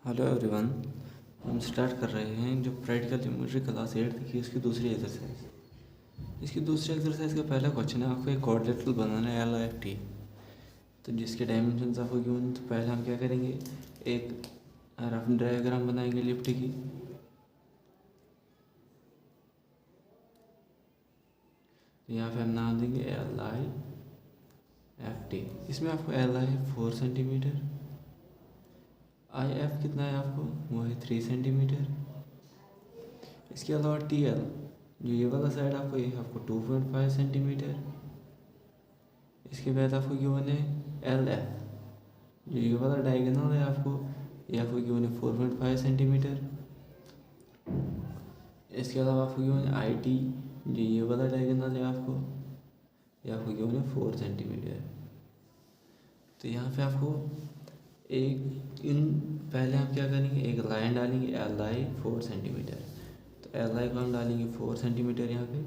Hello everyone. हम start कर रहे हैं जो प्रैक्टिकल ज्योमेट्री क्लास 8 की उसकी दूसरी एक्सरसाइज। इसकी दूसरी एक्सरसाइज का पहला क्वेश्चन है, आपको एक क्वाड्रिलेटरल बनाना है LIFT, तो जिसके डायमेंशंस आपको गिवन। तो पहले हम क्या करेंगे, एक रफ डायग्राम बनाएंगे लिफ्ट की। तो यहाँ पे हम नाम देंगे LIFT। इसमें आपको LI 4 सेंटीमीटर, IF कितना है आपको, वो है 3 सेंटीमीटर। इसके अलावा TL जो ये वाला साइड आपको, ये आपको 2.5 सेंटीमीटर। इसके बाद आपको गिवन है LF जो ये वाला डायगोनल है आपको, ये आपको गिवन है 4.5 सेंटीमीटर। इसके अलावा आपको गिवन है IT जो ये वाला डायगोनल है आपको, ये आपको गिवन है 4 सेंटीमीटर। तो यहाँ पे आपको पहले हम क्या करेंगे, एक लाइन डालेंगे LI 4 सेंटीमीटर। तो LI को हम डालेंगे 4 सेंटीमीटर यहाँ पे।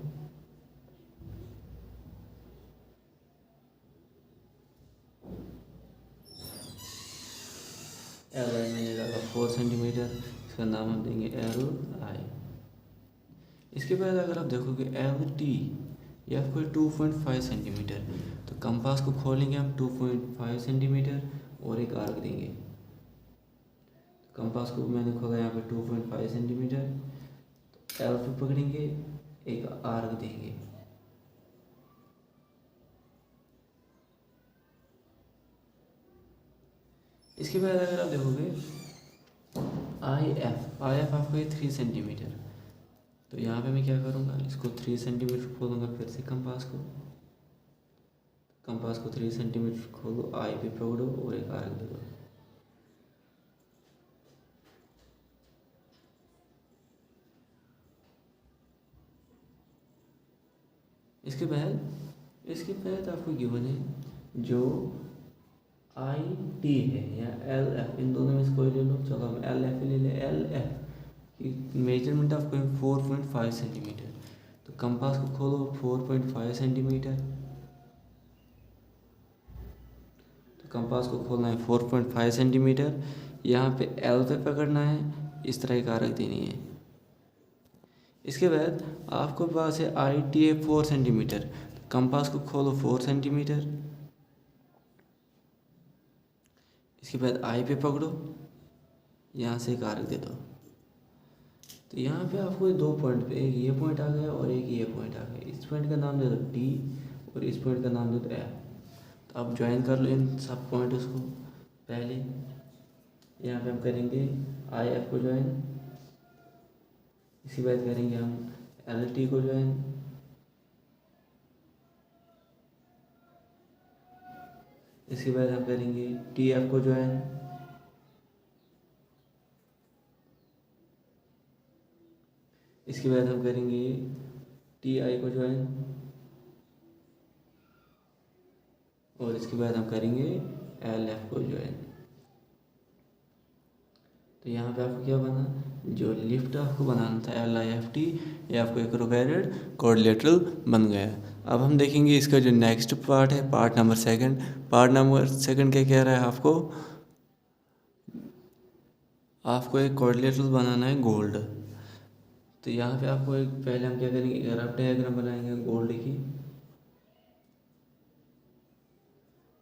LI मैंने डाला 4 सेंटीमीटर, इसका नाम हम देंगे LI। इसके बाद अगर आप देखोगे LT ये आपको 2.5 सेंटीमीटर। तो कंपास को खोलेंगे हम 2.5 सेंटीमीटर और एक आर्क देंगे। कंपास को मैंने खोला यहाँ पे 2.5 सेंटीमीटर। तो L पे पकड़ेंगे, एक आर्क देंगे। इसके बाद अगर आप देखोगे IF आपको ये 3 सेंटीमीटर। तो यहाँ पे मैं क्या करूँगा, इसको 3 सेंटीमीटर खोलूँगा फिर से कंपास को 3 सेंटीमीटर खोलो, आई पे पकड़ो और एक आर्क दे दो। इसके बाद आपको गिवन है जो IT है या LF, इन दोनों में से कोई ले लो। चलो हम LF ले लें। LF की मेजरमेंट आपको 4.5 सेंटीमीटर। तो कंपास को खोलो 4.5 सेंटीमीटर। तो कंपास को खोलना है 4.5 सेंटीमीटर। यहाँ पे L पे पकड़ना है, इस तरह की आर्क देनी है। इसके बाद आपको पास है IT है 4 सेंटीमीटर। तो कंपास को खोलो 4 सेंटीमीटर। इसके बाद आई पे पकड़ो, यहाँ से एक आर्क दे दो। तो यहाँ पे आपको दो पॉइंट पे, एक ये पॉइंट आ गया और एक ये पॉइंट आ गया। इस पॉइंट का नाम दे दो D और इस पॉइंट का नाम दे दो F। तो आप ज्वाइन कर लो इन सब पॉइंट्स को। पहले यहाँ पे हम करेंगे IF को ज्वाइन, इसके बाद करेंगे हम LT को ज्वाइन, इसके बाद हम करेंगे TF को ज्वाइन, इसके बाद हम करेंगे TI को ज्वाइन और इसके बाद हम करेंगे LF को ज्वाइन। तो यहाँ पे आपको क्या बना, जो लिफ्ट आपको बनाना था LIFT, ये आपको एक रोगेटेड क्वाड्रिलेटरल बन गया। अब हम देखेंगे इसका जो नेक्स्ट पार्ट है, पार्ट नंबर सेकंड क्या कह रहा है आपको एक क्वाड्रिलेटरल बनाना है गोल्ड। तो यहाँ पे आपको एक पहले हम क्या करेंगे, एक रफ डायग्राम बनाएंगे गोल्ड की।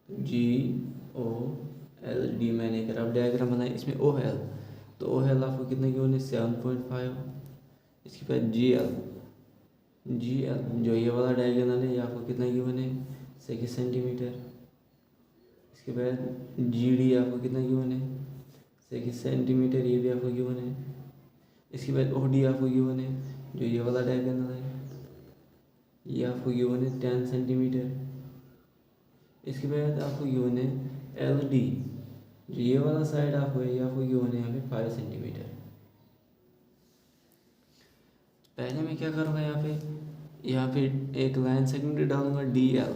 GOLD मैंने एक रफ डायग्राम बनाया, इसमें OL। तो OL आपको कितने की होने 7.5। इसके बाद GL जो ये वाला डायगोनल है, ये आपको कितना की बने 6 सेंटीमीटर। इसके बाद GD आपको कितना की बने 6 सेंटीमीटर, ये भी आपको की बने। इसके बाद OD आपको की बने, जो ये वाला डायगोनल है, ये आपको की बने 10 सेंटीमीटर। इसके बाद आपको की बने LD जो ये वाला साइड आपको है, ये आपको की बने यहाँ पे 5 सेंटीमीटर। पहले मैं क्या करूँगा, यहाँ पे एक लाइन सेगमेंट डालूंगा DL।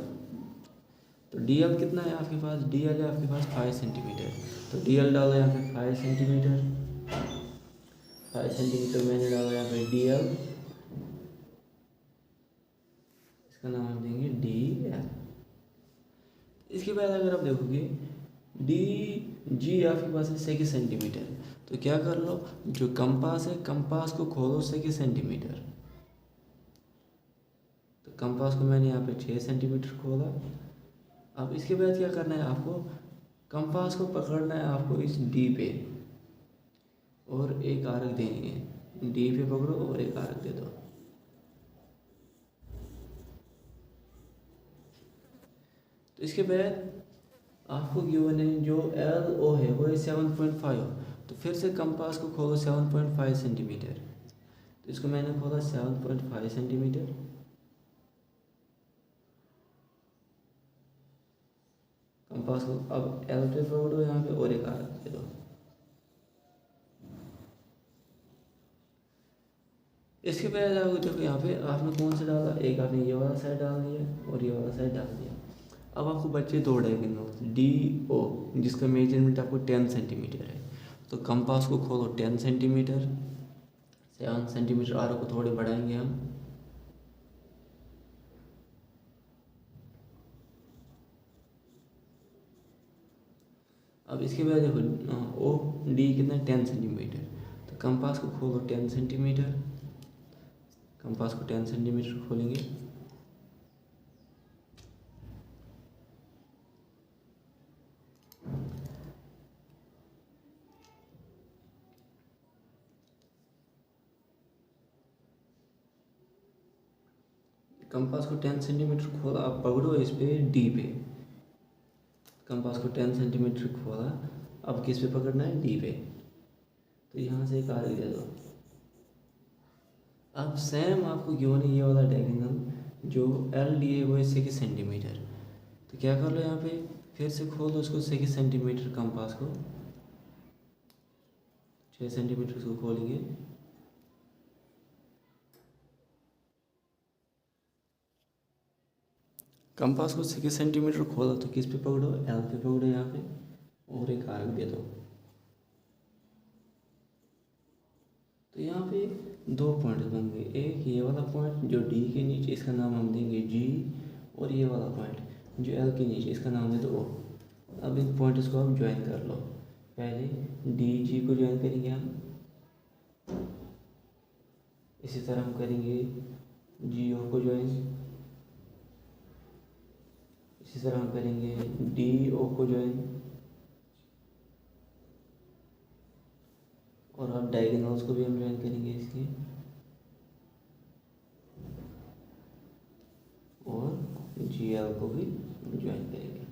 तो DL कितना है आपके पास, DL है आपके पास 5 सेंटीमीटर। तो DL डाला यहाँ पे 5 सेंटीमीटर, 5 सेंटीमीटर मैंने डाला यहाँ पे DL, इसका नाम हम देंगे DL। इसके बाद अगर आप देखोगे जी आपके पास है 6 सेंटीमीटर, तो क्या कर लो, जो कंपास है कंपास को खोलो 6 सेंटीमीटर। तो कंपास को मैंने यहाँ पे 6 सेंटीमीटर खोला। अब इसके बाद क्या करना है आपको, कंपास को पकड़ना है आपको इस डी पे और एक आर्क देनी है। डी पे पकड़ो और एक आर्क दे दो। तो इसके बाद आपको गिवन है जो एल ओ है वो है 7.5। तो फिर से कंपास को खोलो 7.5 सेंटीमीटर। तो इसको मैंने खोला 7.5 सेंटीमीटर। कंपास को अब एल पे पकड़ो यहाँ पे और एक आर्क दे दो। इसके बाद आपको देखो यहाँ पे आपने कौन सा डाला, एक आपने ये वाला साइड डाल दिया और ये वाला साइड डाल दिया। अब आपको बचे दो डायगोनल डी ओ, जिसका मेजरमेंट आपको 10 सेंटीमीटर है। तो कंपास को खोलो 10 सेंटीमीटर, 7 सेंटीमीटर आर को थोड़े बढ़ाएंगे हम। अब इसके बाद देखो ओ डी कितना 10 सेंटीमीटर। तो कंपास को खोलो 10 सेंटीमीटर, कंपास को 10 सेंटीमीटर खोलेंगे। कंपास को 10 सेंटीमीटर खोला, अब पकड़ो इस पे डी पे। कंपास को 10 सेंटीमीटर खोला, अब किस पे पकड़ना है, डी पे। तो यहाँ से एक आर्क दे दो। अब सेम आपको गिवन है ये वाला डायगोनल जो एल डी है वो है 6 सेंटीमीटर। तो क्या कर लो यहाँ पे फिर से खोल दो उसको 6 सेंटीमीटर, कंपास को 6 सेंटीमीटर उसको खोलेंगे। कंपास को 6 सेंटीमीटर खोला तो किस पे पकड़ो, एल पे पकड़ो यहाँ पे और एक आर्क दे दो। तो यहाँ पे दो पॉइंट बन गए, एक ये वाला पॉइंट जो डी के नीचे, इसका नाम हम देंगे जी, और ये वाला पॉइंट जो एल के नीचे, इसका नाम दे दो ओ। अब इन पॉइंट्स को आप ज्वाइन कर लो। पहले डी जी को ज्वाइन करेंगे हम, इसी तरह हम करेंगे जी ओ को ज्वाइन, इसी तरह हम करेंगे डी ओ को ज्वाइन, और अब डायगोनल्स को भी हम ज्वाइन करेंगे इसके, और जी एल को भी ज्वाइन करेंगे।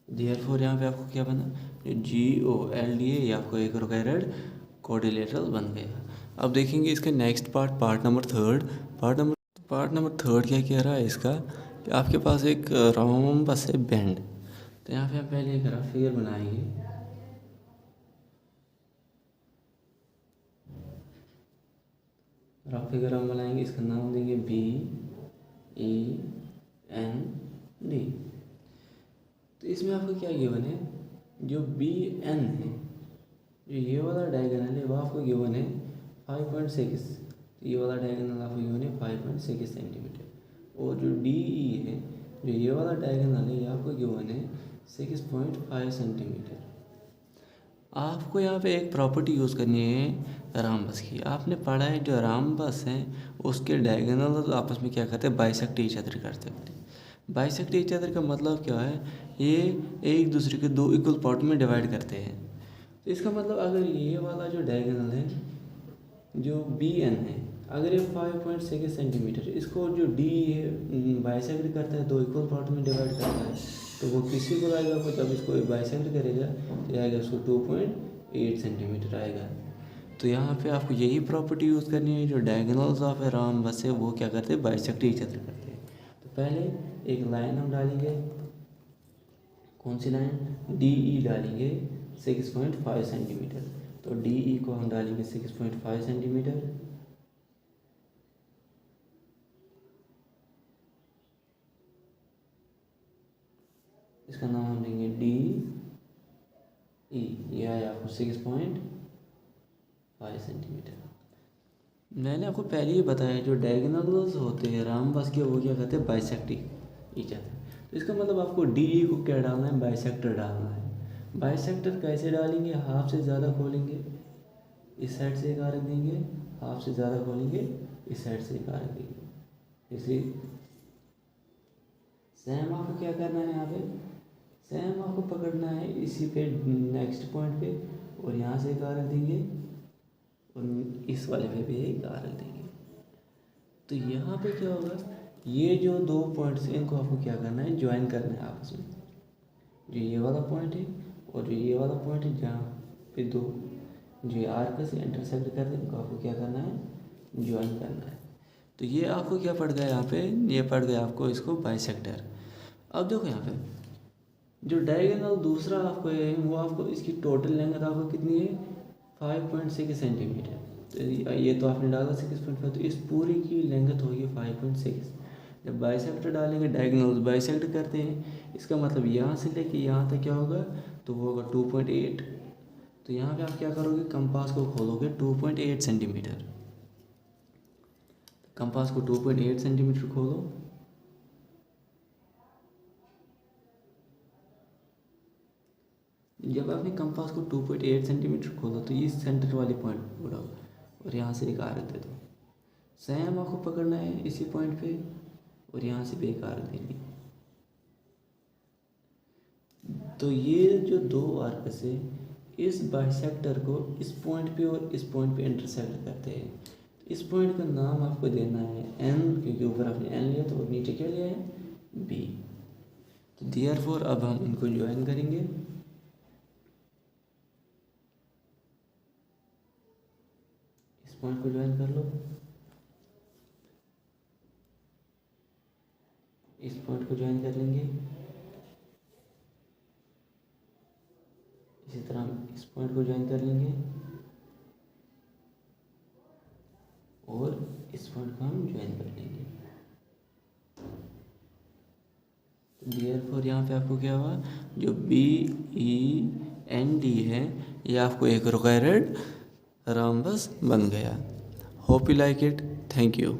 देयरफॉर यहाँ पे आपको क्या बना, जो जी ओ एल डी है ये आपको एक रोकेटेड कोडिलेटरल बन गया। अब देखेंगे इसका next part, part number third क्या कह रहा है इसका, कि आपके पास एक रोम्बस है बेंड। तो यहाँ पे हम पहले एक रफ फिगर बनाएंगे। रफ फिगर हम बनाएंगे, इसका नाम देंगे बी ई एन डी। तो इसमें आपको क्या गिवन है, जो बी एन है, जो ये वाला डायगोनल है वो आपको गिवन है 5.6। ये वाला डायगोनल आपको गिवन है 5.6 सेंटीमीटर। और जो डी ई है, जो ये वाला डायगोनल है, ये आपको गिवन है 6.5 सेंटीमीटर। आपको यहाँ पे एक प्रॉपर्टी यूज़ करनी है रामबस की। आपने पढ़ा है जो रामबस है उसके डायगोनल आपस में क्या करते हैं, बाइसेक्ट ईच अदर करते हैं। बाइसेक्ट ईच अदर का मतलब क्या है, ये एक दूसरे के दो इक्वल पार्ट में डिवाइड करते हैं। तो इसका मतलब अगर ये वाला जो डायगोनल है जो बी एन है, अगर ये 5.6 सेंटीमीटर, इसको जो डी बाइसेक्ट करता है, दो इक्वल पार्ट में डिवाइड करता है, तो वो किसी को आएगा, वो जब इसको बाइसेक्ट करेगा तो आएगा उसको 2.8 सेंटीमीटर आएगा। तो यहाँ पे आपको यही प्रॉपर्टी यूज़ करनी है, जो डायगोनल्स ऑफ ए रोम्बस है वो क्या करते हैं, बाइसेक्ट ईच अदर करते हैं। तो पहले एक लाइन हम डालेंगे, कौन सी लाइन, डी ई डालेंगे 6.5 सेंटीमीटर। तो डी ई को हम डालेंगे 6.5 सेंटीमीटर। इसका नाम हम देंगे डी ई, ये आया आपको 6.5 सेंटीमीटर। मैंने आपको पहले ही बताया जो डायगोनल्स होते हैं रामबस के वो क्या कहते हैं, बाइसेक्ट ईच अदर। तो इसका मतलब आपको डी ई को क्या डालना है, बाइसेक्टर डालना है। बाइसेक्टर कैसे डालेंगे, हाफ से ज़्यादा खोलेंगे, इस साइड से एक आर्क देंगे, हाफ से ज़्यादा खोलेंगे, इस साइड से एक आर्क देंगे। इसी सेम आपको क्या करना है, यहाँ पे सेम आपको पकड़ना है इसी पे नेक्स्ट पॉइंट पे, और यहाँ से एक आर्क देंगे और इस वाले पे भी एक आर्क देंगे। तो यहाँ पे क्या होगा, ये जो दो पॉइंट्स हैं इनको आपको क्या करना है, ज्वाइन करना है आपस में। जो ये वाला पॉइंट है और जो ये वाला पॉइंट है, जहाँ पे दो जो आर्क से इंटरसेक्ट कर रहे हैं इनको आपको क्या करना है, ज्वाइन करना है। तो ये आपको क्या पड़ गया यहाँ पे, ये पड़ गया आपको इसको बाइसेक्टर। अब देखो यहाँ पे जो डायगोनल दूसरा आपको है वो आपको इसकी टोटल लेंथ आपको कितनी है, 5.6 सेंटीमीटर। तो ये तो आपने डाला 6.5, तो इस पूरी की लेंथ होगी 5.6। जब बाइसेक्टर डालेंगे, डायगोनल बाइसेक्ट करते हैं, इसका मतलब यहाँ से लेके यहाँ तक क्या होगा, तो वो होगा 2.8। तो यहाँ पे आप क्या करोगे, कंपास को खोलोगे 2.8 सेंटीमीटर। कंपास को 2.8 सेंटीमीटर खोलो, जब आपने कंपास को 2.8 सेंटीमीटर खोला तो इस सेंटर वाले पॉइंट उड़ाओ और यहाँ से एक आर्क दे दो। सेम आपको पकड़ना है इसी पॉइंट पे और यहाँ से भी एक आर्क देनी है। तो ये जो दो आर्क से इस बाइसेक्टर को इस पॉइंट पे और इस पॉइंट पे इंटरसेक्ट करते हैं। तो इस पॉइंट का नाम आपको देना है एन, क्योंकि ऊपर आपने एन लिया तो नीचे क्या लिया है, बी। तो देयरफॉर अब हम इनको ज्वाइन करेंगे। इस पॉइंट को ज्वाइन कर लो, इस पॉइंट को ज्वाइन कर लेंगे, इसी तरह हम इस पॉइंट को ज्वाइन कर लेंगे और इस पॉइंट को हम ज्वाइन कर लेंगे। तो देयरफॉर यहाँ पे आपको क्या हुआ, जो BEND है ये आपको एक रोकेटेड रॉम्बस बन गया। Hope you like it, thank you.